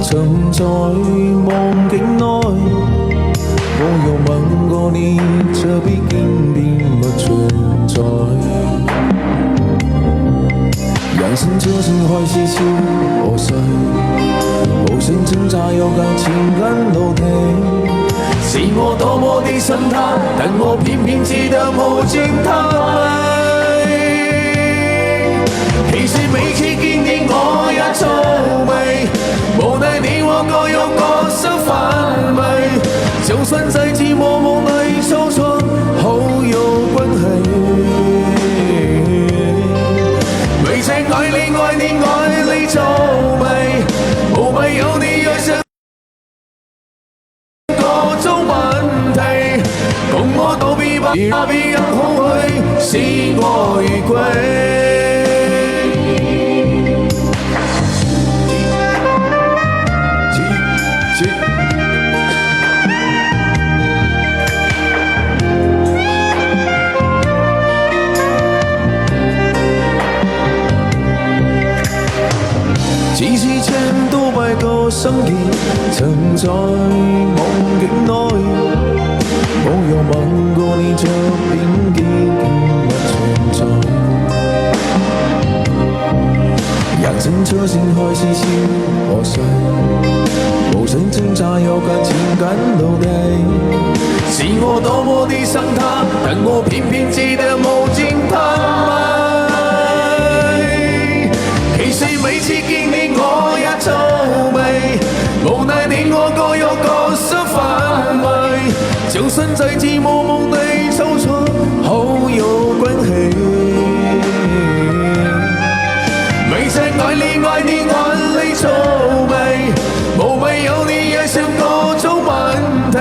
曾在夢境內，我有問過你，這畢竟並不存在。人生這程開始超我細，無聲掙扎有間情感樓梯，是我多麼的想他，但我偏偏只得無盡他。其實每次見你我也皺眉，無奈你我各有各生範圍，就算在寂寞夢裏搜索好有關係。每次愛你愛你愛你皺眉，無謂有你愛上各種問題，共我躲避吧，別讓空虛使我遇歸。幾次千多百個心結，曾在夢境內，我有問過你，這邊已經不存在。人生車先開始超我細，無聲掙扎有間情感奴隸，是我多麼的想他，但我偏偏只得無盡他。其實每次見你我也皺眉，無奈你我各有各生範圍，就算在寂寞夢裏搜索好有關係。每次愛你愛你愛你皺眉，無謂有你惹上各種問題，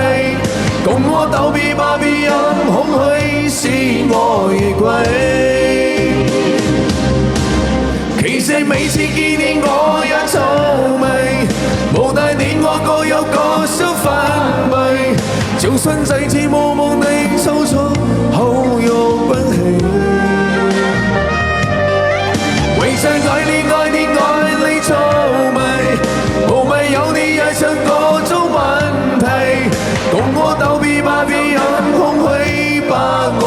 共我道別吧，別讓空虛使我遇歸。其實每次見你我也皺眉，無奈你我各有各生範圍，就算在寂寞夢裏搜索好有關係。為誰愛你愛你愛你皺眉，無謂有你惹上各種問題，共我道別吧，別讓空虛把我